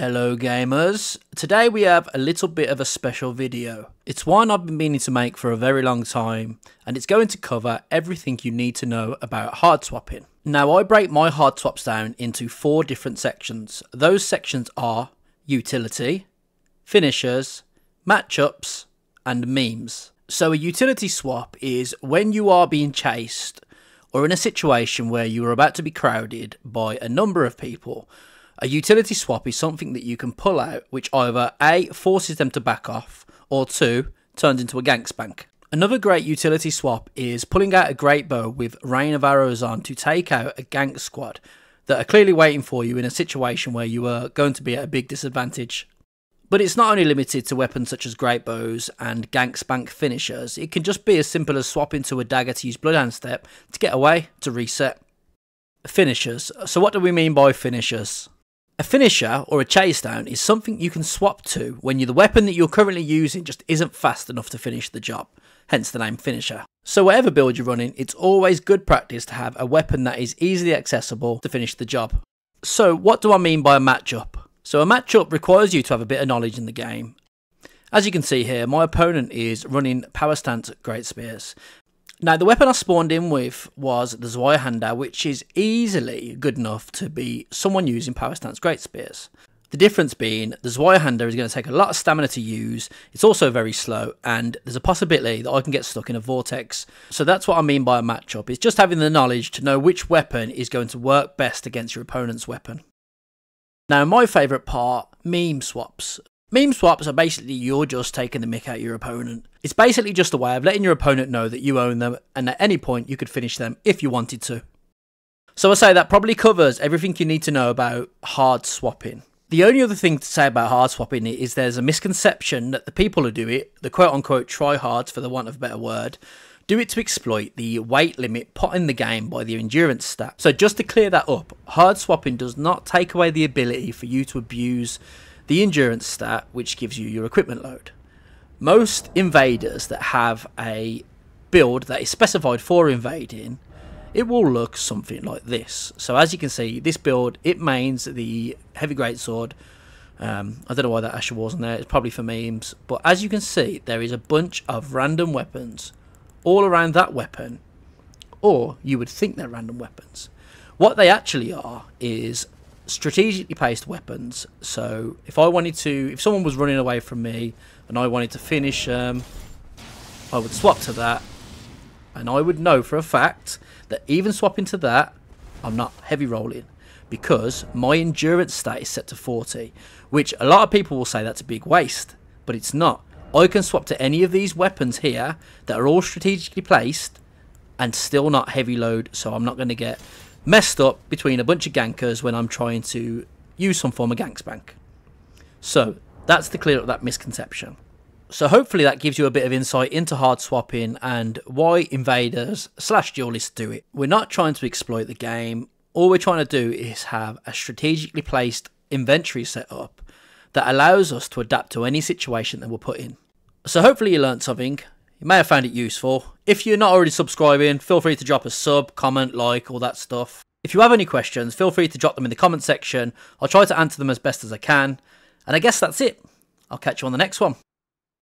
Hello gamers, today we have a little bit of a special video. It's one I've been meaning to make for a very long time, and it's going to cover everything you need to know about hard swapping. Now I break my hard swaps down into 4 different sections. Those sections are utility, finishers, matchups and memes. So a utility swap is when you are being chased or in a situation where you are about to be crowded by a number of people. A utility swap is something that you can pull out which either A, forces them to back off, or 2, turns into a gank spank. Another great utility swap is pulling out a great bow with rain of arrows on to take out a gank squad that are clearly waiting for you in a situation where you are going to be at a big disadvantage. But it's not only limited to weapons such as great bows and gank spank finishers, it can just be as simple as swapping to a dagger to use Bloodhound Step to get away, to reset. Finishers. So what do we mean by finishers? A finisher, or a chase down, is something you can swap to when the weapon that you're currently using just isn't fast enough to finish the job, hence the name finisher. So whatever build you're running, it's always good practice to have a weapon that is easily accessible to finish the job. So what do I mean by a matchup? So a matchup requires you to have a bit of knowledge in the game. As you can see here, my opponent is running Power Stance Great Spears. Now the weapon I spawned in with was the Zweihander, which is easily good enough to be someone using Power Stance Great Spears. The difference being the Zweihander is going to take a lot of stamina to use, it's also very slow, and there's a possibility that I can get stuck in a vortex. So that's what I mean by a matchup, it's just having the knowledge to know which weapon is going to work best against your opponent's weapon. Now my favourite part, meme swaps. Meme swaps are basically you're just taking the mick out of your opponent. It's basically just a way of letting your opponent know that you own them, and at any point you could finish them if you wanted to. So I say that probably covers everything you need to know about hard swapping. The only other thing to say about hard swapping is there's a misconception that the people who do it, the quote unquote tryhards for the want of a better word, do it to exploit the weight limit put in the game by the endurance stat. So just to clear that up, hard swapping does not take away the ability for you to abuse the endurance stat, which gives you your equipment load. Most invaders that have a build that is specified for invading, it will look something like this. So as you can see, this build, it mains the heavy greatsword. I don't know why that Asher wasn't there, it's probably for memes, but as you can see, there is a bunch of random weapons all around that weapon, or you would think they're random weapons. What they actually are is strategically placed weapons. So if someone was running away from me and I wanted to finish I would swap to that, and I would know for a fact that even swapping to that, I'm not heavy rolling because my endurance stat is set to 40, which a lot of people will say that's a big waste, but it's not. I can swap to any of these weapons here that are all strategically placed and still not heavy load, so I'm not going to get messed up between a bunch of gankers when I'm trying to use some form of gank spank. So that's to clear up that misconception. So hopefully that gives you a bit of insight into hard swapping and why invaders / duelists do it. We're not trying to exploit the game. All we're trying to do is have a strategically placed inventory set up that allows us to adapt to any situation that we're put in. So hopefully you learned something. You may have found it useful. If you're not already subscribing, feel free to drop a sub, comment, like, all that stuff. If you have any questions, feel free to drop them in the comment section. I'll try to answer them as best as I can. And I guess that's it. I'll catch you on the next one.